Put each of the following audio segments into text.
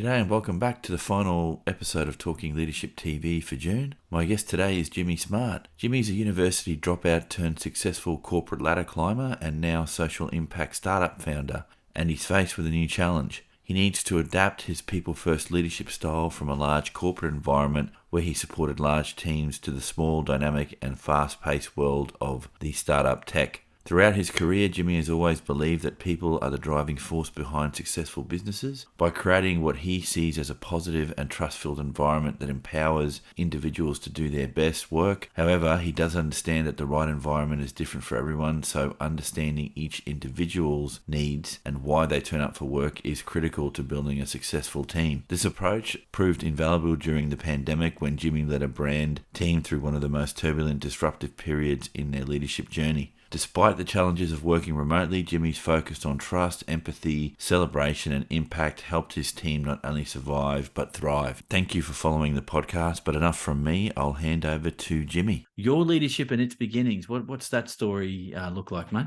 G'day and welcome back to the final episode of Talking Leadership TV for June. My guest today is Jimmy Smart. Jimmy's a university dropout turned successful corporate ladder climber and now social impact startup founder, and he's faced with a new challenge. He needs to adapt his people-first leadership style from a large corporate environment where he supported large teams to the small, dynamic and fast-paced world of the startup tech. Throughout his career, Jimmy has always believed that people are the driving force behind successful businesses. By creating what he sees as a positive and trust-filled environment that empowers individuals to do their best work. However, he does understand that the right environment is different for everyone, so understanding each individual's needs and why they turn up for work is critical to building a successful team. This approach proved invaluable during the pandemic when Jimmy led a brand team through one of the most turbulent, disruptive periods in their leadership journey. Despite the challenges of working remotely, Jimmy's focus on trust, empathy, celebration and impact helped his team not only survive but thrive. Thank you for following the podcast, but enough from me. I'll hand over to Jimmy. Your leadership and its beginnings, what's that story look like, mate?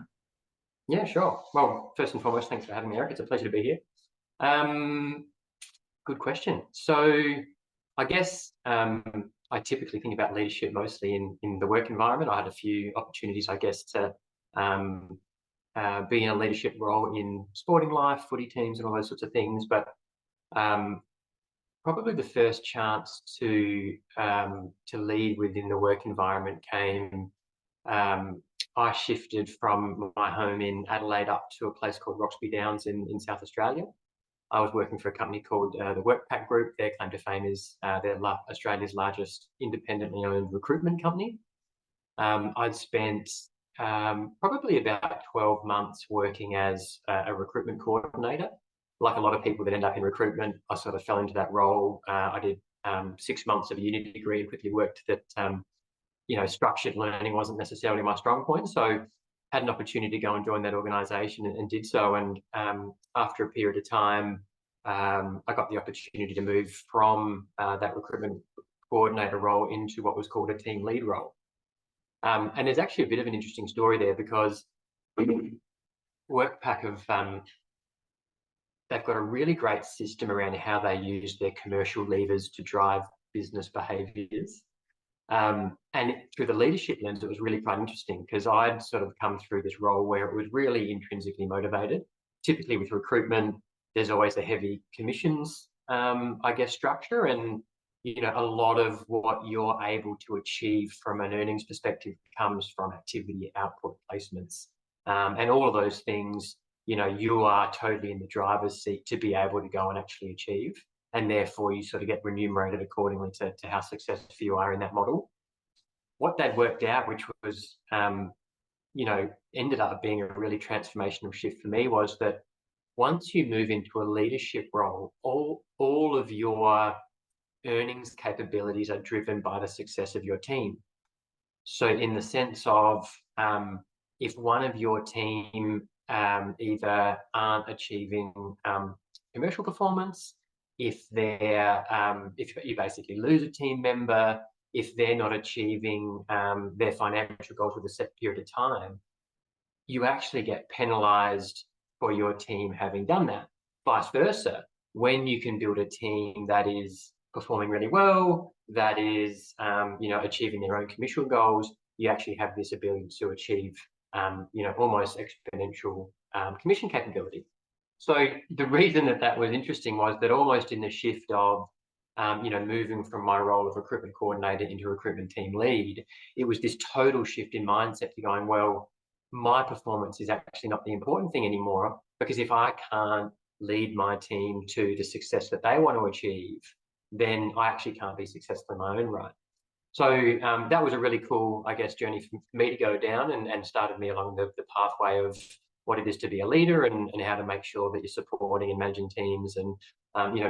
Yeah, sure. Well, first and foremost, thanks for having me, Eric. It's a pleasure to be here. Good question. So I guess I typically think about leadership mostly in the work environment. I had a few opportunities, I guess, to be in a leadership role in sporting life, footy teams and all those sorts of things. But probably the first chance to lead within the work environment came. I shifted from my home in Adelaide up to a place called Roxby Downs in South Australia. I was working for a company called the WorkPack Group. Their claim to fame is they're Australia's largest independently owned recruitment company. I'd spent probably about 12 months working as a recruitment coordinator. Like a lot of people that end up in recruitment, I sort of fell into that role. I did 6 months of a uni degree and quickly worked that structured learning wasn't necessarily my strong point. So had an opportunity to go and join that organization and did so. And after a period of time, I got the opportunity to move from that recruitment coordinator role into what was called a team lead role. And there's actually a bit of an interesting story there because WorkPack they've got a really great system around how they use their commercial levers to drive business behaviors. And through the leadership lens, it was really quite interesting because I'd sort of come through this role where it was really intrinsically motivated. Typically with recruitment, there's always a heavy commissions, structure. And, a lot of what you're able to achieve from an earnings perspective comes from activity, output, placements. And all of those things, you are totally in the driver's seat to be able to go and actually achieve. And therefore you sort of get remunerated accordingly to how successful you are in that model. What they'd worked out, which was, ended up being a really transformational shift for me, was that once you move into a leadership role, all of your earnings capabilities are driven by the success of your team. So in the sense of if one of your team either aren't achieving commercial performance, if you basically lose a team member, if they're not achieving their financial goals with a set period of time, you actually get penalized for your team having done that. Vice versa, when you can build a team that is performing really well, that is achieving their own commercial goals, you actually have this ability to achieve almost exponential commission capability. So the reason that was interesting was that almost in the shift of, moving from my role of recruitment coordinator into recruitment team lead, it was this total shift in mindset to going, well, my performance is actually not the important thing anymore, because if I can't lead my team to the success that they want to achieve, then I actually can't be successful in my own right. So that was a really cool, journey for me to go down and started me along the pathway of what it is to be a leader and how to make sure that you're supporting and managing teams and,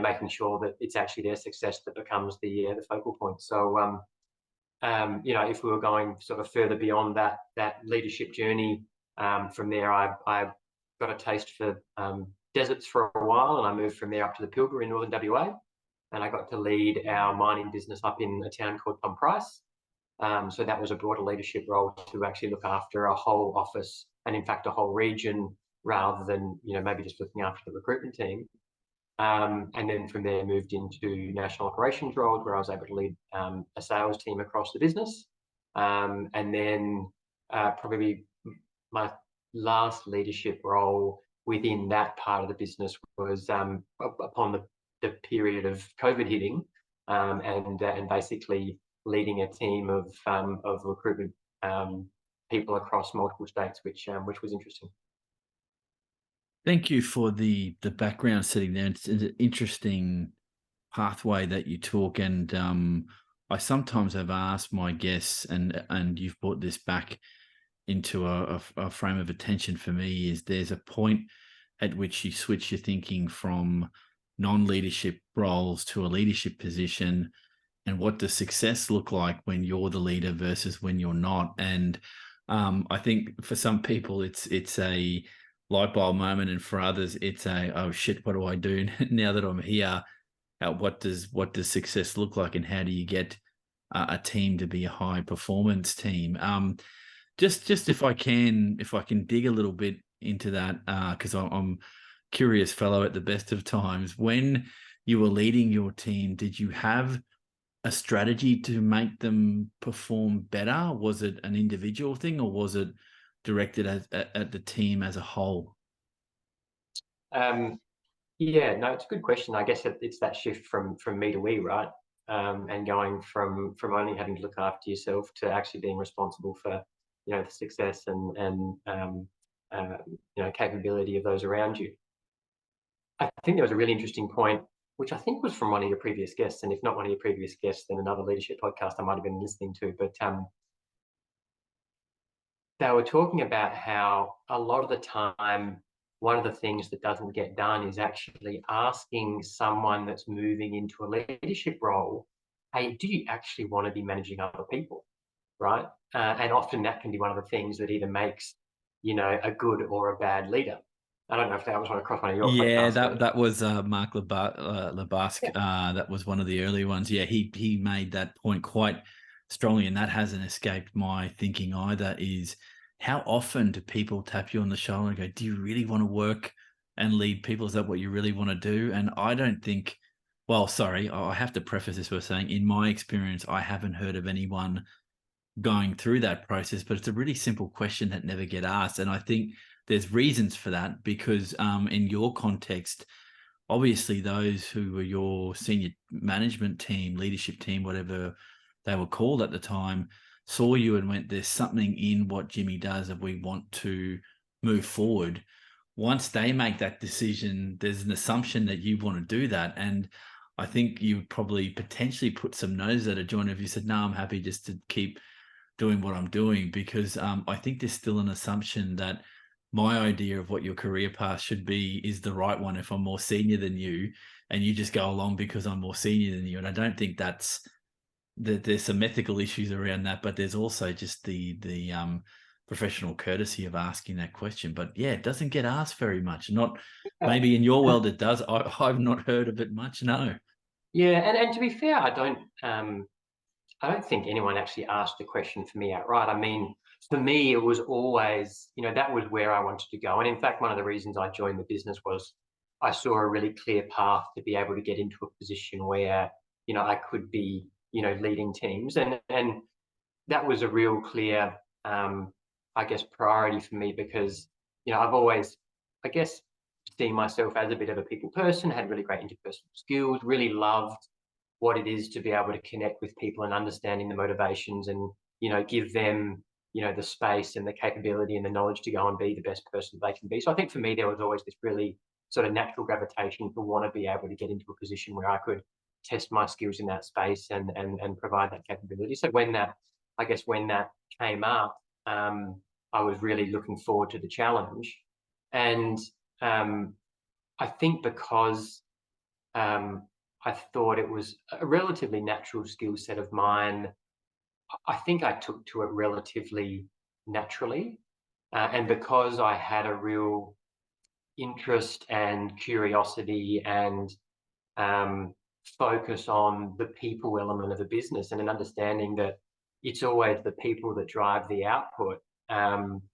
making sure that it's actually their success that becomes the focal point. So, if we were going sort of further beyond that leadership journey, from there, I got a taste for deserts for a while, and I moved from there up to the Pilbara in northern WA. And I got to lead our mining business up in a town called Tom Price. So that was a broader leadership role to actually look after a whole office and in fact a whole region rather than maybe just looking after the recruitment team. And then from there moved into national operations roles where I was able to lead a sales team across the business. And then probably my last leadership role within that part of the business was upon the period of COVID hitting, and basically leading a team of recruitment people across multiple states, which was interesting. Thank you for the background setting there. It's an interesting pathway that you took, and I sometimes have asked my guests, and you've brought this back into a frame of attention for me. Is there's a point at which you switch your thinking from non-leadership roles to a leadership position, and what does success look like when you're the leader versus when you're not? And I think for some people it's a light bulb moment, and for others it's a, oh shit, what do I do now that I'm here? What does success look like, and how do you get a team to be a high performance team? Just if I can dig a little bit into that, because I'm curious fellow at the best of times. When you were leading your team, did you have a strategy to make them perform better? Was it an individual thing, or was it directed at the team as a whole? Um, yeah, no, it's a good question. I guess it's that shift from me to we, right? And going from only having to look after yourself to actually being responsible for, the success and capability of those around you. I think there was a really interesting point, which I think was from one of your previous guests, and if not one of your previous guests, then another leadership podcast I might have been listening to. But they were talking about how a lot of the time, one of the things that doesn't get done is actually asking someone that's moving into a leadership role, hey, do you actually want to be managing other people? Right. And often that can be one of the things that either makes, a good or a bad leader. I don't know if that was across one of your Yeah, podcasts, that but that was Mark Labask. yeah. That was one of the early ones. Yeah, he made that point quite strongly, and that hasn't escaped my thinking either. Is how often do people tap you on the shoulder and go, "Do you really want to work and lead people? Is that what you really want to do?" And I don't think. Well, sorry, I have to preface this by saying, in my experience, I haven't heard of anyone going through that process, but it's a really simple question that never get asked. And I think there's reasons for that, because in your context, obviously those who were your senior management team, leadership team, whatever they were called at the time, saw you and went, there's something in what Jimmy does that we want to move forward. Once they make that decision, there's an assumption that you want to do that. And I think you would probably potentially put some nose at a joint if you said, no, I'm happy just to keep doing what I'm doing, because I think there's still an assumption that my idea of what your career path should be is the right one if I'm more senior than you, and you just go along because I'm more senior than you. And I don't think that there's some ethical issues around that, but there's also just the professional courtesy of asking that question. But yeah, it doesn't get asked very much. Not maybe in your world it does. I've not heard of it much. No. Yeah, and to be fair, I don't think anyone actually asked the question for me outright. I mean, for me, it was always, that was where I wanted to go. And in fact, one of the reasons I joined the business was I saw a really clear path to be able to get into a position where, I could be, leading teams. And that was a real clear, I guess, priority for me because, I've always, I guess, seen myself as a bit of a people person, had really great interpersonal skills, really loved what it is to be able to connect with people and understanding the motivations and, give them, the space and the capability and the knowledge to go and be the best person they can be. So I think for me, there was always this really sort of natural gravitation to want to be able to get into a position where I could test my skills in that space and provide that capability. So when that came up, I was really looking forward to the challenge. And I think because I thought it was a relatively natural skill set of mine, I think I took to it relatively naturally. And because I had a real interest and curiosity and um, focus on the people element of the business and an understanding that it's always the people that drive the output,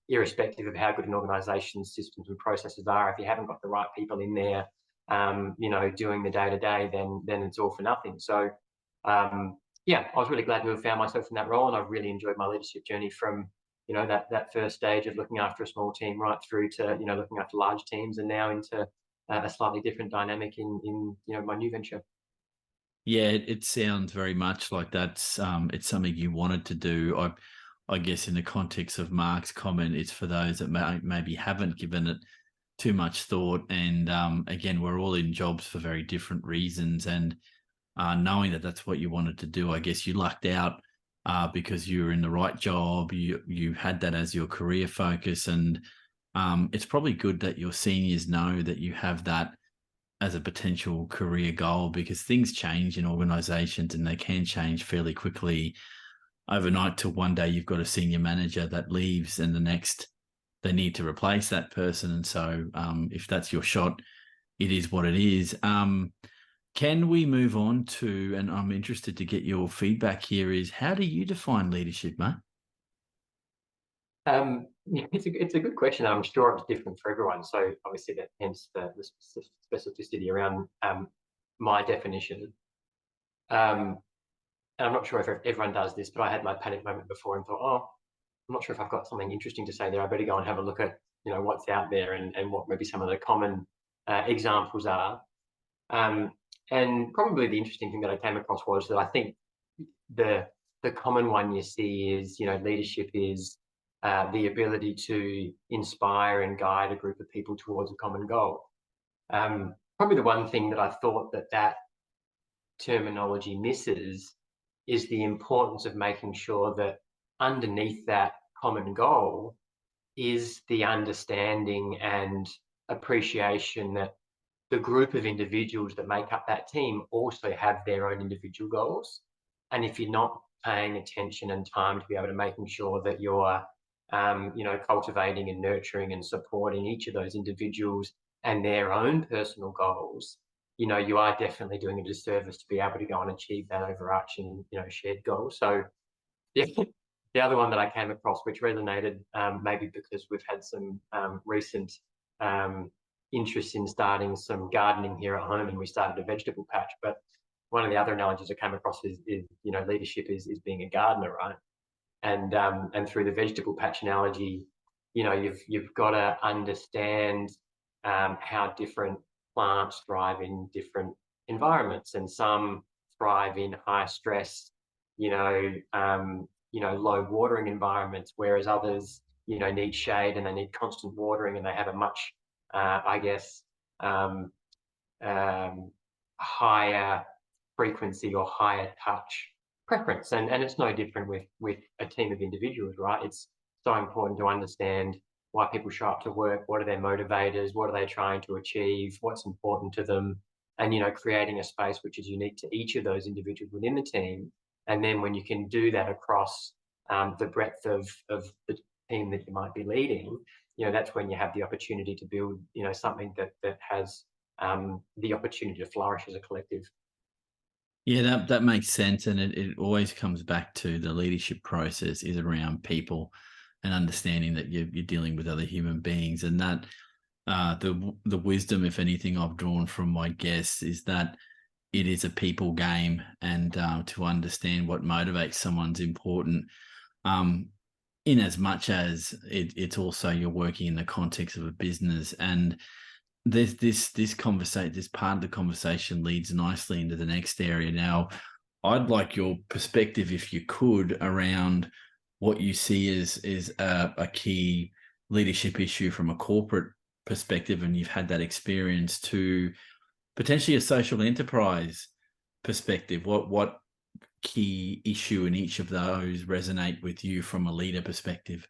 irrespective of how good an organization's systems and processes are. If you haven't got the right people in there, doing the day to day, then it's all for nothing. So, yeah, I was really glad to have found myself in that role, and I've really enjoyed my leadership journey from that first stage of looking after a small team right through to looking after large teams, and now into a slightly different dynamic in my new venture. Yeah, it sounds very much like that's it's something you wanted to do. I guess in the context of Mark's comment, it's for those that maybe haven't given it too much thought. And again, we're all in jobs for very different reasons. And knowing that that's what you wanted to do, I guess you lucked out because you were in the right job. You had that as your career focus, and it's probably good that your seniors know that you have that as a potential career goal, because things change in organizations and they can change fairly quickly overnight to one day you've got a senior manager that leaves and the next they need to replace that person. And so if that's your shot, it is what it is. Can we move on to, and I'm interested to get your feedback here, is how do you define leadership, mate? Yeah, it's a good question. I'm sure it's different for everyone. So obviously that hence the specificity around my definition. Um, and I'm not sure if everyone does this, but I had my panic moment before and thought, oh, I'm not sure if I've got something interesting to say there. I better go and have a look at what's out there, and what maybe some of the common examples are. Um, and probably the interesting thing that I came across was that I think the the common one you see is leadership is the ability to inspire and guide a group of people towards a common goal. Probably the one thing that I thought that terminology misses is the importance of making sure that underneath that common goal is the understanding and appreciation that the group of individuals that make up that team also have their own individual goals. And if you're not paying attention and time to be able to making sure that you're, cultivating and nurturing and supporting each of those individuals and their own personal goals, you are definitely doing a disservice to be able to go and achieve that overarching, shared goal. So yeah, the other one that I came across, which resonated, maybe because we've had some recent um, interest in starting some gardening here at home, and we started a vegetable patch. But one of the other analogies I came across is leadership is being a gardener, right? And through the vegetable patch analogy, you've got to understand how different plants thrive in different environments, and some thrive in high stress, low watering environments, whereas others, need shade and they need constant watering, and they have a much, I guess, um, um, higher frequency or higher touch preference. And it's no different with a team of individuals, right? It's so important to understand why people show up to work, what are their motivators, what are they trying to achieve, what's important to them, and creating a space which is unique to each of those individuals within the team. And then when you can do that across the breadth of the team that you might be leading, that's when you have the opportunity to build something that has the opportunity to flourish as a collective. Yeah, that makes sense. And it always comes back to the leadership process is around people and understanding that you're dealing with other human beings. And that the wisdom, if anything, I've drawn from my guests is that it is a people game, and to understand what motivates someone's important. Um, in as much as it's also you're working in the context of a business, and there's this conversation, this part of the conversation leads nicely into the next area. Now, I'd like your perspective, if you could, around what you see as a key leadership issue from a corporate perspective, and you've had that experience, to potentially a social enterprise perspective. What key issue in each of those resonate with you from a leader perspective?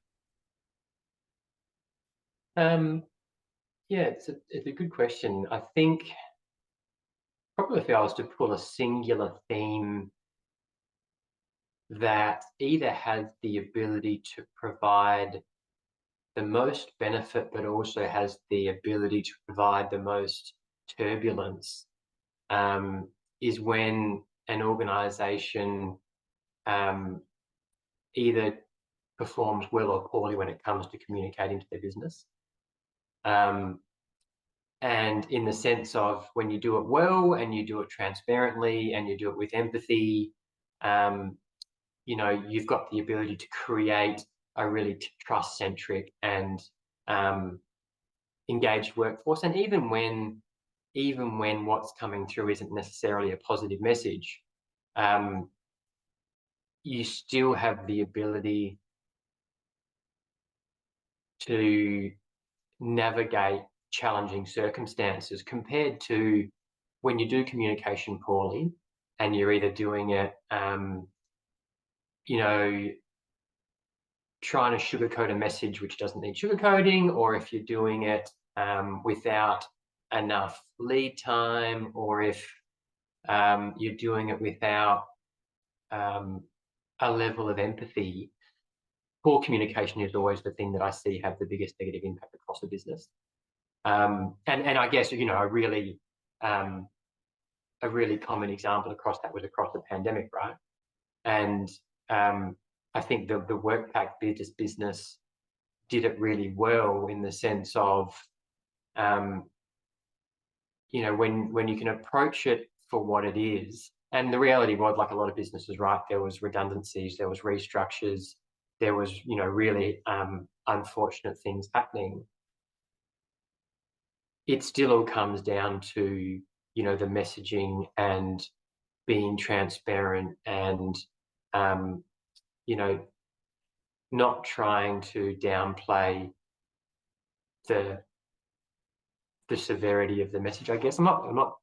Um, yeah, it's a good question. I think probably if I was to pull a singular theme that either has the ability to provide the most benefit, but also has the ability to provide the most turbulence, um, is when an organization um, either performs well or poorly when it comes to communicating to their business. Um, And in the sense of when you do it well and you do it transparently and you do it with empathy, um, you've got the ability to create a really trust-centric and um, engaged workforce. And even when what's coming through isn't necessarily a positive message, um, you still have the ability to navigate challenging circumstances compared to when you do communication poorly and you're either doing it, you know, trying to sugarcoat a message which doesn't need sugarcoating, or if you're doing it without enough lead time, or if you're doing it without um, a level of empathy. Poor communication is always the thing that I see have the biggest negative impact across a business. And I guess um, a really common example across that was across the pandemic, right? And I think the WorkPack business did it really well in the sense of um, when you can approach it for what it is. And the reality was, like a lot of businesses, right, there was redundancies, there was restructures, there was really unfortunate things happening. It still all comes down to the messaging and being transparent and um, you know not trying to downplay the severity of the message. I guess I'm not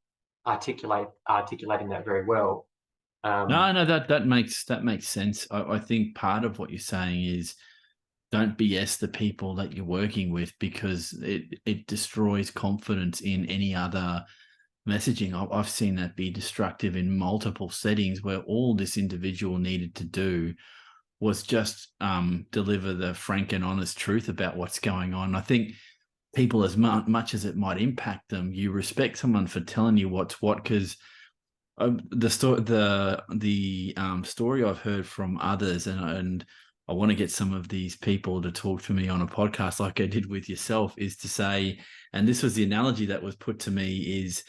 articulating that very well. No, Um, no, that makes sense. I think part of what you're saying is don't BS the people that you're working with, because it destroys confidence in any other messaging. I've seen that be destructive in multiple settings where all this individual needed to do was just deliver the frank and honest truth about what's going on. I think people, as much as it might impact them, you respect someone for telling you what's what, because the story I've heard from others, and I want to get some of these people to talk to me on a podcast like I did with yourself, is to say, and this was the analogy that was put to me, is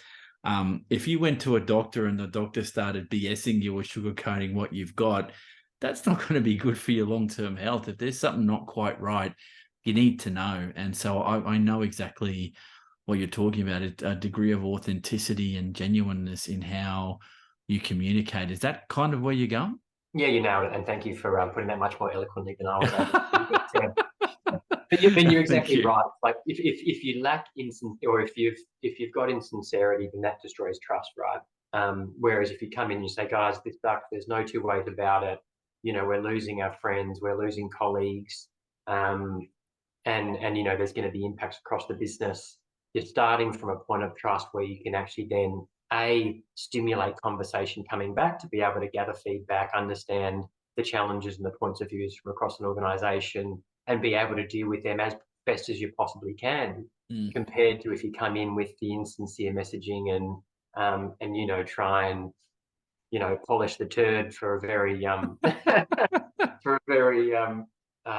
if you went to a doctor and the doctor started BSing you or sugarcoating what you've got, that's not going to be good for your long-term health. If there's something not quite right, you need to know. And so I know exactly what you're talking about, a degree of authenticity and genuineness in how you communicate. Is that kind of where you're going? yeah, you nailed it, and thank you for putting that much more eloquently than I was able to. But you're Thank exactly you. right. Like if you lack or if you've got insincerity, then that destroys trust, right? Whereas if you come in and you say, guys, this sucks, there's no two ways about it. We're losing our friends, we're losing colleagues, um, and there's going to be impacts across the business. You're starting from a point of trust where you can actually then stimulate conversation coming back to be able to gather feedback, understand the challenges and the points of views from across an organization, and be able to deal with them as best as you possibly can, Mm. compared to if you come in with the insincere messaging and try and polish the turd for a very for a very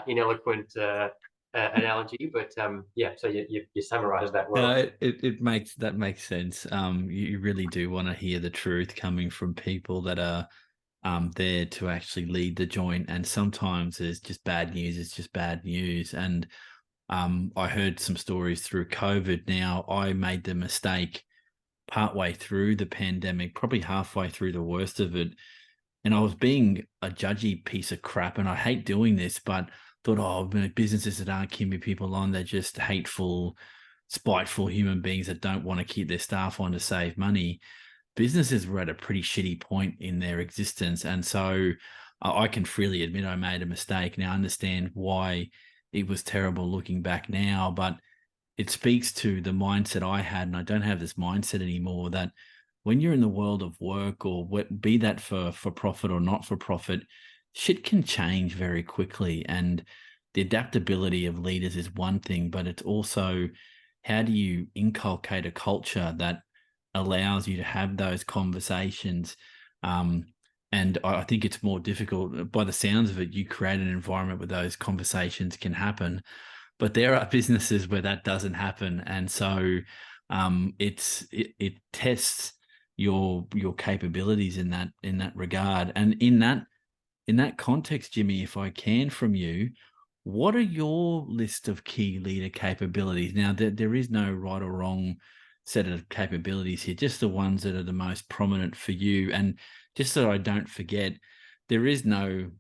ineloquent analogy. But yeah, so you summarise that well. It makes sense. You really do want to hear the truth coming from people that are there to actually lead the joint. And sometimes it's just bad news. It's just bad news. And I heard some stories through COVID. Now, I made the mistake partway through the pandemic, probably halfway through the worst of it. And I was being a judgy piece of crap. And I hate doing this, but thought, oh, businesses that aren't keeping people on, they're just hateful, spiteful human beings that don't want to keep their staff on to save money. Businesses were at a pretty shitty point in their existence. And so I can freely admit I made a mistake. Now I understand why it was terrible looking back now, but it speaks to the mindset I had. And I don't have this mindset anymore, that when you're in the world of work, or be that for profit or not for profit, shit can change very quickly. And the adaptability of leaders is one thing, but it's also, how do you inculcate a culture that allows you to have those conversations? And I think it's more difficult. By the sounds of it, you create an environment where those conversations can happen, but there are businesses where that doesn't happen. And so It tests your capabilities in that regard. And in that context, Jimmy, if I can from you, what are your list of key leader capabilities? Now, there is no right or wrong set of capabilities here, just the ones that are the most prominent for you. And just so I don't forget, there is no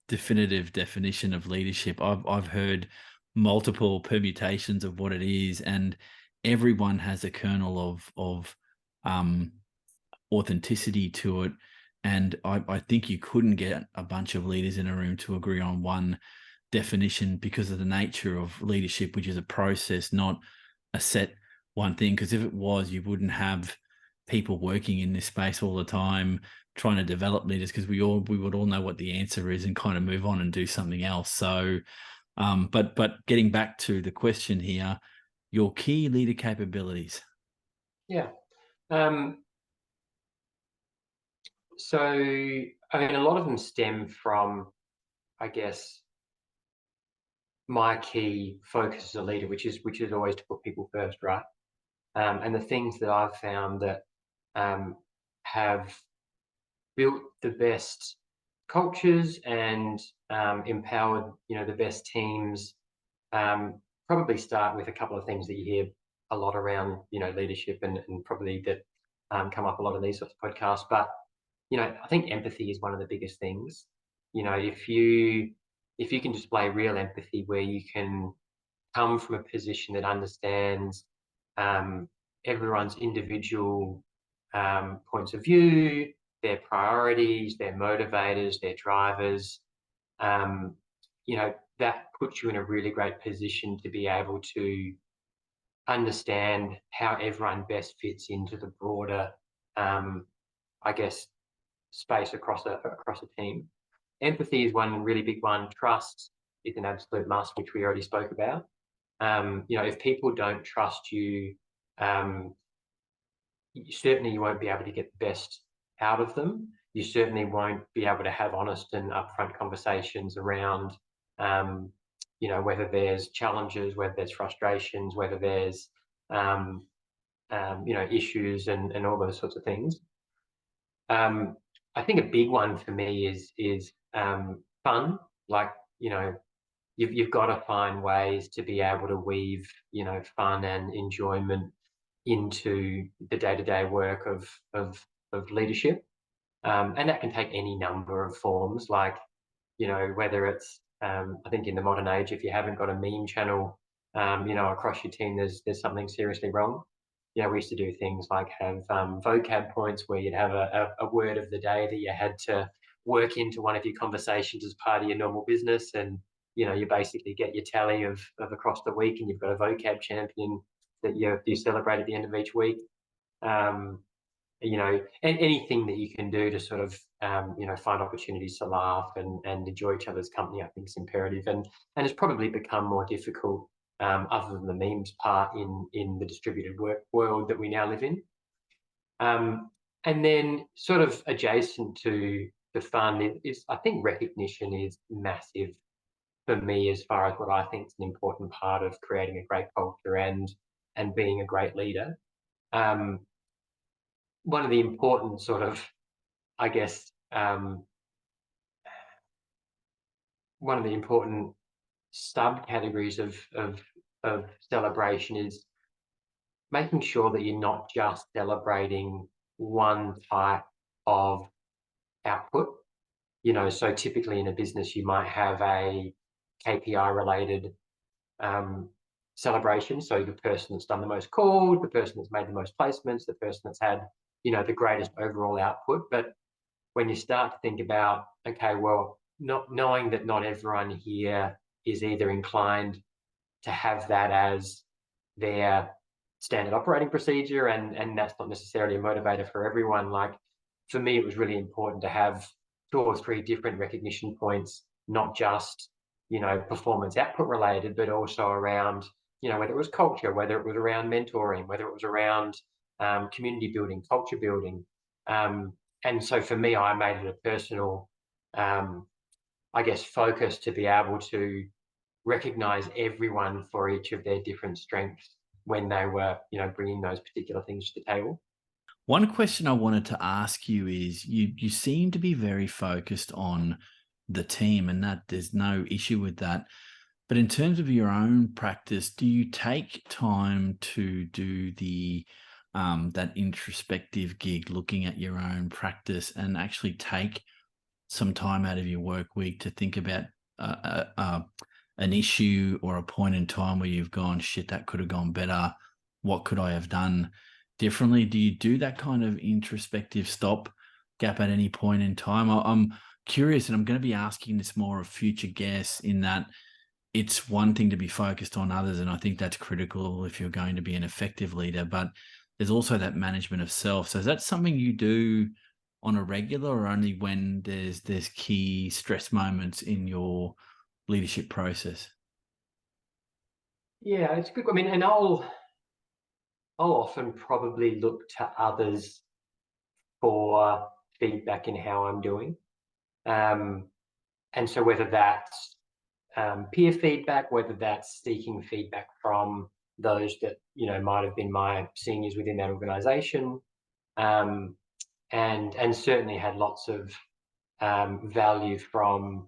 definitive definition of leadership. I've heard multiple permutations of what it is, and everyone has a kernel of um, authenticity to it. And I think you couldn't get a bunch of leaders in a room to agree on one definition because of the nature of leadership, which is a process, not a set one thing. Because if it was, you wouldn't have people working in this space all the time trying to develop leaders, because we would all know what the answer is and kind of move on and do something else. So, but getting back to the question here, your key leader capabilities. Yeah. So, I mean, a lot of them stem from, I guess, my key focus as a leader, which is always to put people first, right? And the things that I've found that have built the best cultures and empowered, the best teams. Probably start with a couple of things that you hear a lot around, leadership, and probably that come up a lot in these sorts of podcasts. But I think empathy is one of the biggest things. If you can display real empathy, where you can come from a position that understands um, everyone's individual points of view, their priorities, their motivators, their drivers, that puts you in a really great position to be able to understand how everyone best fits into the broader, I guess, space across a team. Empathy is one really big one. Trust is an absolute must, which we already spoke about. If people don't trust you, um, certainly you won't be able to get the best out of them. You certainly won't be able to have honest and upfront conversations around, whether there's challenges, whether there's frustrations, whether there's, issues, and all those sorts of things. I think a big one for me is fun. Like, you've got to find ways to be able to weave, fun and enjoyment into the day-to-day work of leadership. And that can take any number of forms, like, whether it's, I think in the modern age, if you haven't got a meme channel, across your team, there's something seriously wrong. We used to do things like have vocab points, where you'd have a word of the day that you had to work into one of your conversations as part of your normal business. And, you basically get your tally of across the week, and you've got a vocab champion that you celebrate at the end of each week. Um, and anything that you can do to sort of, find opportunities to laugh and enjoy each other's company, I think is imperative. And it's probably become more difficult, other than the memes part, in the distributed work world that we now live in. And then sort of adjacent to the fun is, I think, recognition is massive for me, as far as what I think is an important part of creating a great culture and being a great leader. Um, One of the important sort of, I guess, one of the important subcategories of celebration is making sure that you're not just celebrating one type of output. So typically in a business, you might have a KPI related celebration. So the person that's done the most calls, the person that's made the most placements, the person that's had, the greatest overall output. But when you start to think about, okay, well, not knowing that not everyone here is either inclined to have that as their standard operating procedure, and that's not necessarily a motivator for everyone. Like, for me, it was really important to have two or three different recognition points, not just, performance output related, but also around, whether it was culture, whether it was around mentoring, whether it was around community building, culture building. And so for me, I made it a personal, I guess, focus to be able to recognize everyone for each of their different strengths. when they were, bringing those particular things to the table. One question I wanted to ask you is you seem to be very focused on the team, and that there's no issue with that. But in terms of your own practice, do you take time to do the that introspective gig, looking at your own practice, and actually take some time out of your work week to think about an issue or a point in time where you've gone, shit, that could have gone better. What could I have done differently? Do you do that kind of introspective stop gap at any point in time? I'm curious, and I'm going to be asking this more of future guests, in that it's one thing to be focused on others, and I think that's critical if you're going to be an effective leader, but there's also that management of self. So is that something you do on a regular, or only when there's key stress moments in your leadership process? Yeah, it's good. I mean, and I'll often probably look to others for feedback in how I'm doing. And so whether that's peer feedback, whether that's seeking feedback from those that, might have been my seniors within that organization, and certainly had lots of value from,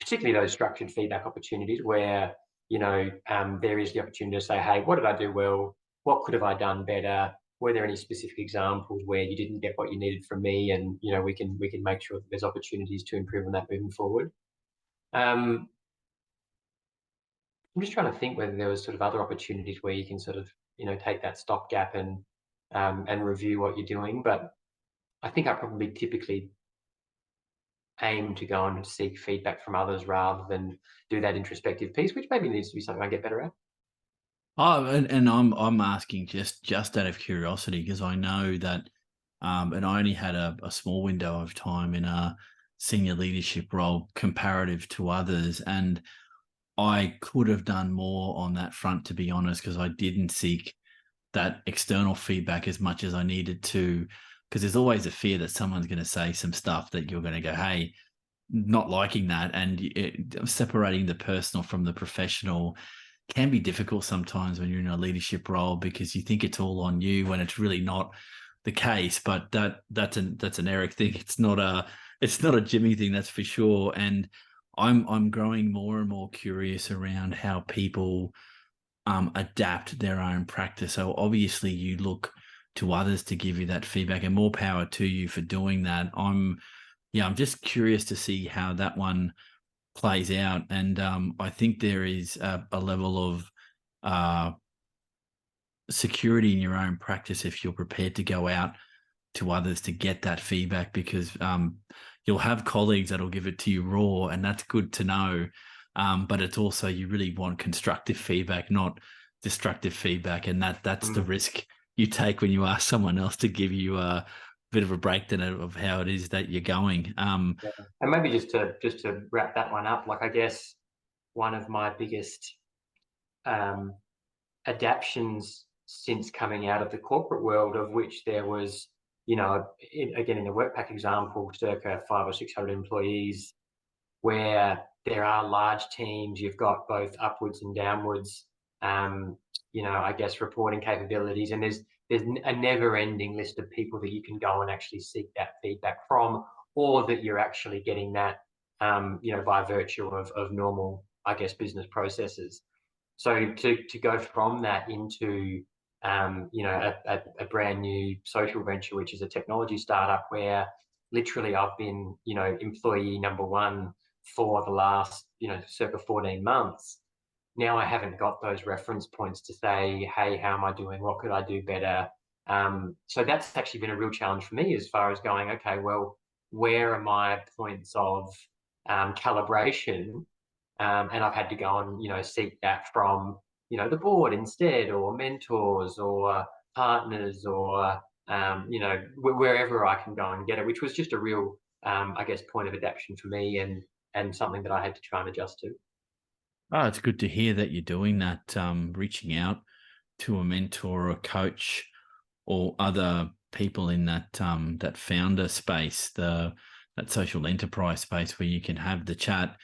particularly those structured feedback opportunities where, there is the opportunity to say, hey, what did I do well? What could have I done better? Were there any specific examples where you didn't get what you needed from me? And, we can make sure that there's opportunities to improve on that moving forward. I'm just trying to think whether there was sort of other opportunities where you can sort of, take that stopgap and review what you're doing. But I think I probably typically aim to go and seek feedback from others rather than do that introspective piece, which maybe needs to be something I get better at. Oh, and I'm asking just out of curiosity, because I know that, and I only had a small window of time in a senior leadership role comparative to others, and I could have done more on that front, to be honest, because I didn't seek that external feedback as much as I needed to, because there's always a fear that someone's going to say some stuff that you're going to go, hey, not liking that, and separating the personal from the professional can be difficult sometimes when you're in a leadership role, because you think it's all on you when it's really not the case. But that's an Eric thing. It's not a Jimmy thing, that's for sure. And I'm growing more and more curious around how people adapt their own practice. So obviously you look to others to give you that feedback, and more power to you for doing that. I'm just curious to see how that one plays out. And I think there is a level of security in your own practice if you're prepared to go out to others to get that feedback, because you'll have colleagues that'll give it to you raw, and that's good to know. But it's also, you really want constructive feedback, not destructive feedback. And that's the risk you take when you ask someone else to give you a bit of a breakdown of how it is that you're going. And maybe just to wrap that one up, like, I guess one of my biggest adaptions since coming out of the corporate world, of which there was, again, in the WorkPack example, circa 500 or 600 employees, where there are large teams, you've got both upwards and downwards, I guess, reporting capabilities, and there's a never-ending list of people that you can go and actually seek that feedback from, or that you're actually getting that, by virtue of normal, I guess, business processes. So to go from that into, a brand new social venture, which is a technology startup, where literally I've been, employee number one for the last, circa 14 months. Now I haven't got those reference points to say, hey, how am I doing? What could I do better? So that's actually been a real challenge for me, as far as going, okay, well, where are my points of calibration? And I've had to go and, seek that from, the board instead, or mentors, or partners, or, wherever I can go and get it, which was just a real, I guess, point of adaptation for me, and something that I had to try and adjust to. Oh, it's good to hear that you're doing that, reaching out to a mentor or a coach or other people in that that founder space, that social enterprise space where you can have the chat.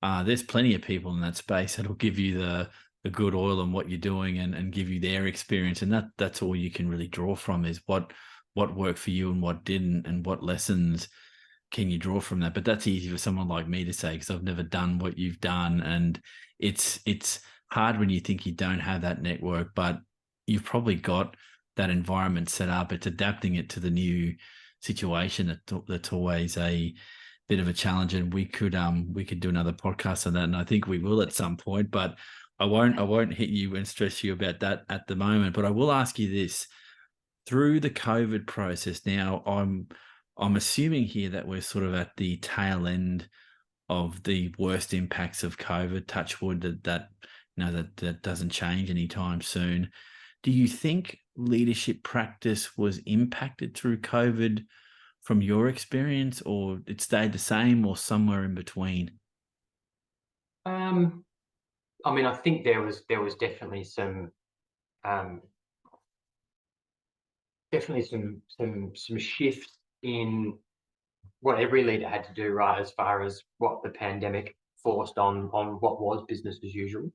There's plenty of people in that space that'll give you a good oil on what you're doing and give you their experience. And that's all you can really draw from is what worked for you and what didn't, and what lessons can you draw from that. But that's easy for someone like me to say, because I've never done what you've done. And it's hard when you think you don't have that network, but you've probably got that environment set up. It's adapting it to the new situation that's always a bit of a challenge. And we could do another podcast on that, and I think we will at some point, but I won't hit you and stress you about that at the moment. But I will ask you this: through the COVID process now, I'm assuming here that we're sort of at the tail end of the worst impacts of COVID. Touch wood that that doesn't change anytime soon. Do you think leadership practice was impacted through COVID from your experience, or it stayed the same, or somewhere in between? I mean, I think there was definitely some um, shifts in what every leader had to do, right, as far as what the pandemic forced on what was business as usual.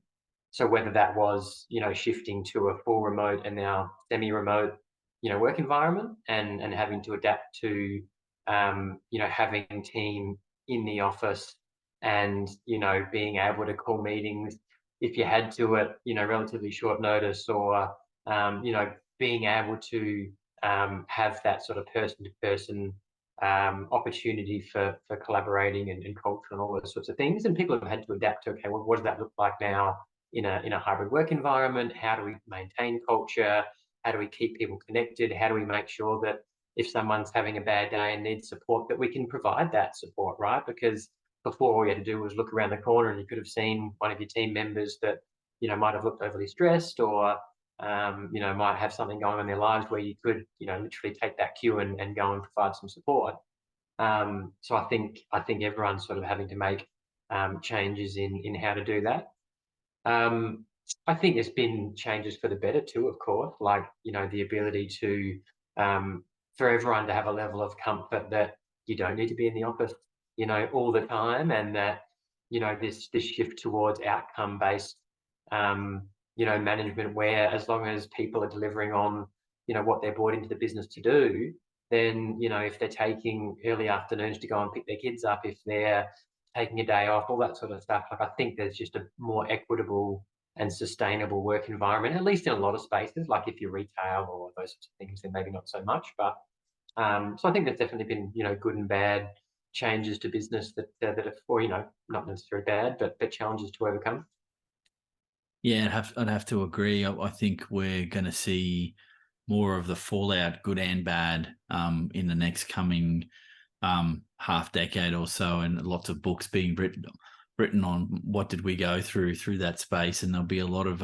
So whether that was, shifting to a full remote and now semi-remote, work environment, and having to adapt to, having team in the office, and, being able to call meetings if you had to at, relatively short notice, or, being able to have that sort of person-to-person opportunity for collaborating and culture and all those sorts of things. And people have had to adapt to, okay, well, what does that look like now in a hybrid work environment? How do we maintain culture? How do we keep people connected? How do we make sure that if someone's having a bad day and needs support, that we can provide that support, right? Because before, all you had to do was look around the corner and you could have seen one of your team members that, might have looked overly stressed, or might have something going on in their lives where you could, literally take that cue and go and provide some support. So I think everyone's sort of having to make changes in how to do that. I think there's been changes for the better too, of course, like, the ability to, for everyone to have a level of comfort that you don't need to be in the office, all the time, and that, this shift towards outcome-based, management, where as long as people are delivering on, what they're brought into the business to do, then, if they're taking early afternoons to go and pick their kids up, if they're taking a day off, all that sort of stuff, like, I think there's just a more equitable and sustainable work environment, at least in a lot of spaces. Like if you're retail or those sorts of things, then maybe not so much. But so I think there's definitely been, good and bad changes to business that are, or, not necessarily bad, but challenges to overcome. Yeah, I'd have to agree. I think we're going to see more of the fallout, good and bad, in the next coming half decade or so, and lots of books being written on what did we go through that space. And there'll be a lot of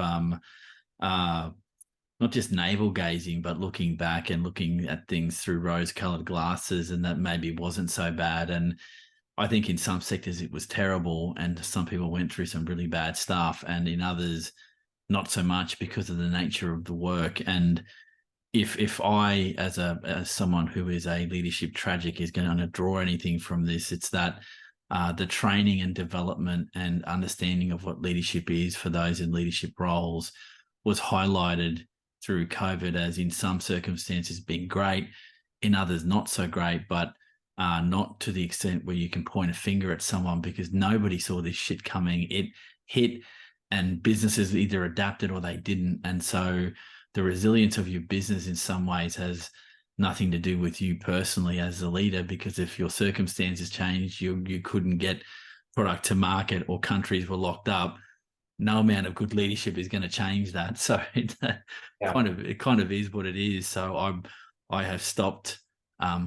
not just navel gazing, but looking back and looking at things through rose-colored glasses, and that maybe wasn't so bad. And I think in some sectors it was terrible, and some people went through some really bad stuff, and in others not so much because of the nature of the work. And if I, as someone who is a leadership tragic, is going to draw anything from this, it's that the training and development and understanding of what leadership is for those in leadership roles was highlighted through COVID as, in some circumstances, being great, in others not so great, but not to the extent where you can point a finger at someone, because nobody saw this shit coming. It hit, and businesses either adapted or they didn't. And so the resilience of your business in some ways has nothing to do with you personally as a leader, because if your circumstances changed, you couldn't get product to market, or countries were locked up, no amount of good leadership is going to change that. So it kind of is what it is. So I have stopped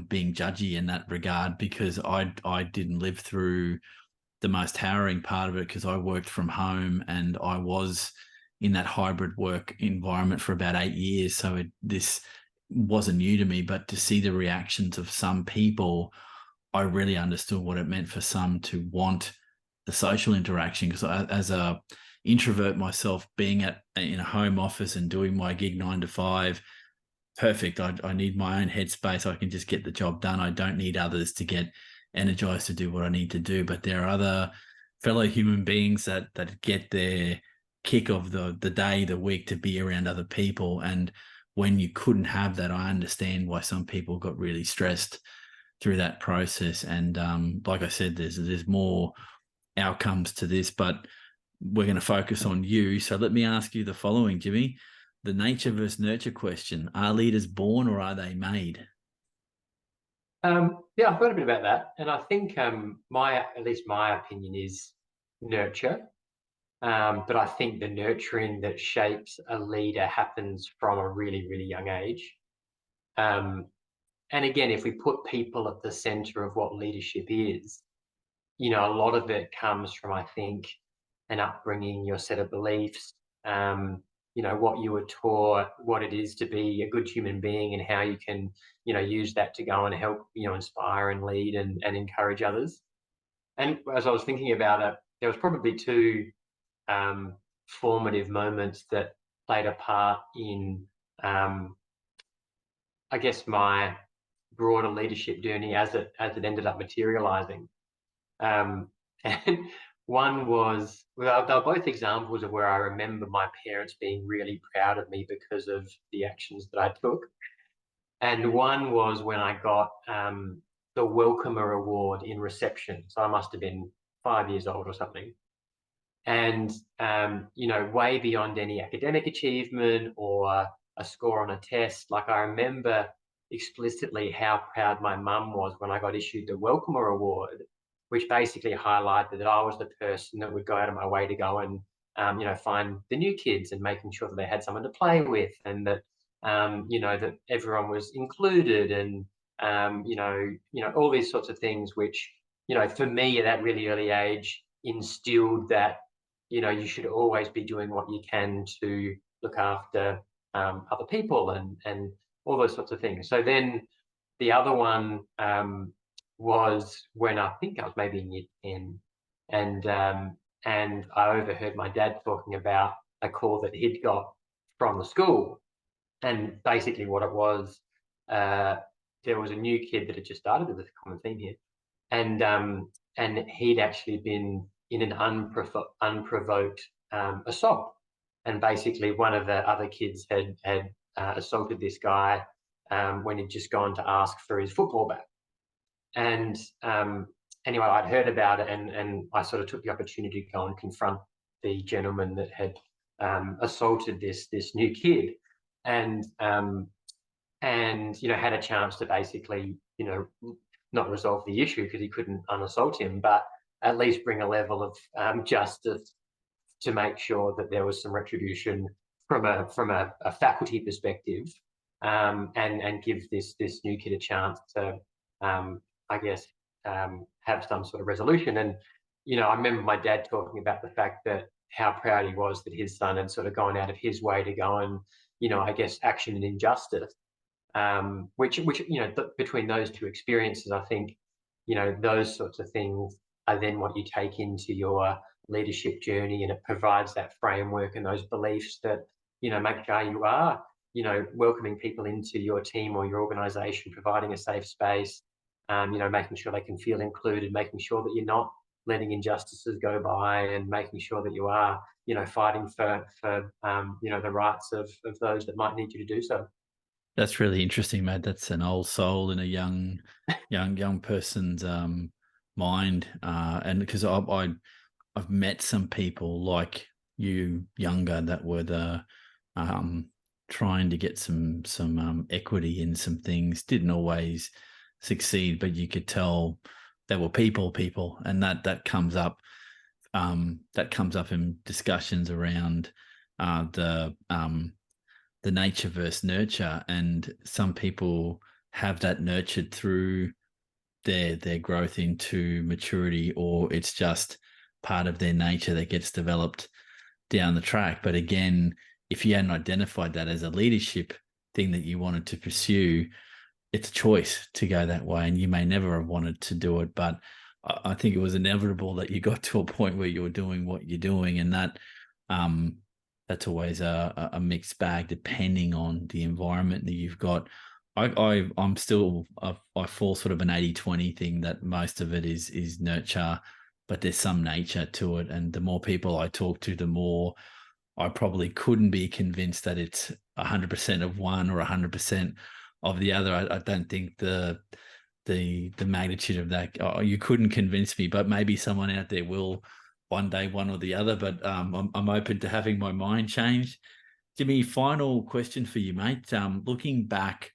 being judgy in that regard, because I didn't live through the most harrowing part of it, because I worked from home and I was in that hybrid work environment for about 8 years. So this wasn't new to me, but to see the reactions of some people, I really understood what it meant for some to want the social interaction. Because as a introvert myself, being in a home office and doing my gig 9 to 5, perfect. I need my own headspace. I can just get the job done. I don't need others to get energized to do what I need to do. But there are other fellow human beings that get their kick of the day, the week, to be around other people. And when you couldn't have that, I understand why some people got really stressed through that process. And like I said, there's more outcomes to this, but we're going to focus on you. So let me ask you the following, Jimmy. The nature versus nurture question. Are leaders born or are they made? Yeah, I've thought a bit about that, and I think at least my opinion is nurture. But I think the nurturing that shapes a leader happens from a really, really young age. And again, if we put people at the center of what leadership is, a lot of it comes from, I think, an upbringing, your set of beliefs, what you were taught, what it is to be a good human being, and how you can, use that to go and help, inspire and lead and encourage others. And as I was thinking about it, there was probably two formative moments that played a part in, I guess, my broader leadership journey as it ended up materializing. And one was, well, they were both examples of where I remember my parents being really proud of me because of the actions that I took. And one was when I got the Welcomer Award in reception. So I must have been 5 years old or something. And, way beyond any academic achievement or a score on a test, like I remember explicitly how proud my mum was when I got issued the Welcomer Award, which basically highlighted that I was the person that would go out of my way to go and, find the new kids and making sure that they had someone to play with, and that, that everyone was included, and, all these sorts of things, which, for me at that really early age instilled that, you should always be doing what you can to look after other people and all those sorts of things. So then the other one was when I think I was maybe in year 10, and I overheard my dad talking about a call that he'd got from the school. And basically what it was, there was a new kid that had just started, there's a common theme here, and he'd actually been in an unprovoked assault. And basically one of the other kids had assaulted this guy when he'd just gone to ask for his football back. And anyway, I'd heard about it, and I sort of took the opportunity to go and confront the gentleman that had assaulted this new kid, and had a chance to basically, not resolve the issue because he couldn't unassault him, but at least bring a level of justice to make sure that there was some retribution from a faculty perspective, and give this new kid a chance to, I guess, have some sort of resolution. And I remember my dad talking about the fact that how proud he was that his son had sort of gone out of his way to go and, I guess, action an injustice. Which between those two experiences, I think, those sorts of things are then what you take into your leadership journey, and it provides that framework and those beliefs that, make sure you are, welcoming people into your team or your organization, providing a safe space, making sure they can feel included, making sure that you're not letting injustices go by, and making sure that you are, fighting for the rights of those that might need you to do so. That's really interesting, mate. That's an old soul in a young person's mind. And because I've met some people like you, younger, that were trying to get some equity in some things. Didn't always succeed, but you could tell they were people, and that comes up. That comes up in discussions around the nature versus nurture, and some people have that nurtured through their growth into maturity, or it's just part of their nature that gets developed down the track. But again, if you hadn't identified that as a leadership thing that you wanted to pursue, it's a choice to go that way, and you may never have wanted to do it, but I think it was inevitable that you got to a point where you were doing what you're doing, and that's always a mixed bag depending on the environment that you've got. I'm still, I fall sort of an 80-20 thing, that most of it is nurture, but there's some nature to it. And the more people I talk to, the more I probably couldn't be convinced that it's 100% of one or 100% of the other. I don't think the magnitude of that, you couldn't convince me, but maybe someone out there will one day, one or the other. But I'm open to having my mind changed. Jimmy, final question for you, mate. Looking back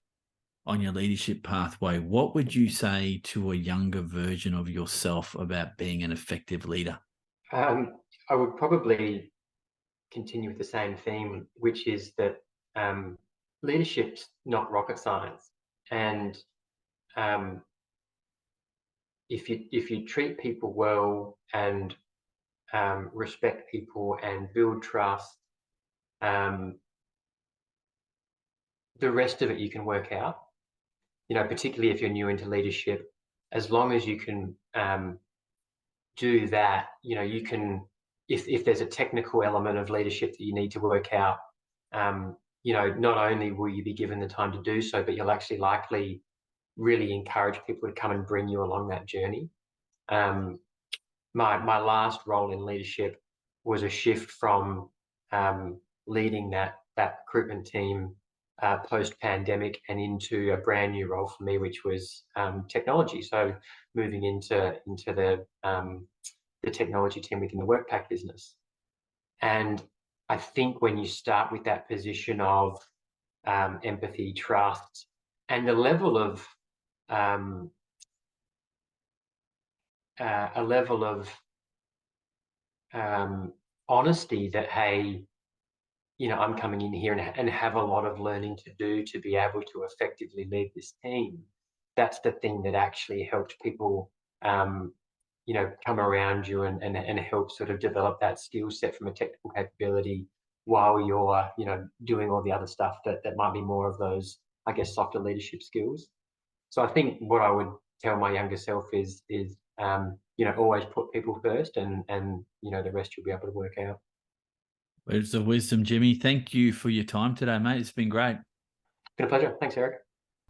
on your leadership pathway, what would you say to a younger version of yourself about being an effective leader? I would probably continue with the same theme, which is that leadership's not rocket science, and if you treat people well and respect people and build trust, the rest of it you can work out. Particularly if you're new into leadership, as long as you can do that, you can. If there's a technical element of leadership that you need to work out, not only will you be given the time to do so, but you'll actually likely really encourage people to come and bring you along that journey. My last role in leadership was a shift from leading that recruitment team post-pandemic and into a brand new role for me, which was technology. So moving into the technology team within the WorkPack business. And I think when you start with that position of empathy, trust, and the level of honesty that, hey, I'm coming in here and have a lot of learning to do to be able to effectively lead this team. That's the thing that actually helped people, come around you and help sort of develop that skill set from a technical capability while you're, doing all the other stuff that might be more of those, I guess, softer leadership skills. So I think what I would tell my younger self is always put people first, and the rest you'll be able to work out. Words of wisdom, Jimmy. Thank you for your time today, mate. It's been great. Been a pleasure. Thanks, Eric.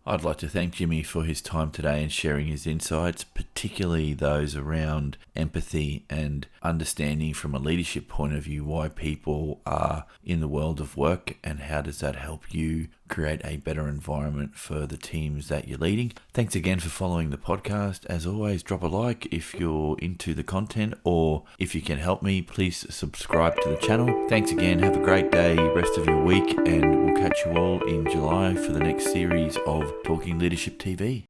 I'd like to thank Jimmy for his time today and sharing his insights, particularly those around empathy and understanding from a leadership point of view why people are in the world of work and how does that help you create a better environment for the teams that you're leading. Thanks again for following the podcast. As always, drop a like if you're into the content, or if you can help me, please subscribe to the channel. Thanks again. Have a great day, rest of your week, and we'll catch you all in July for the next series of Talking Leadership TV.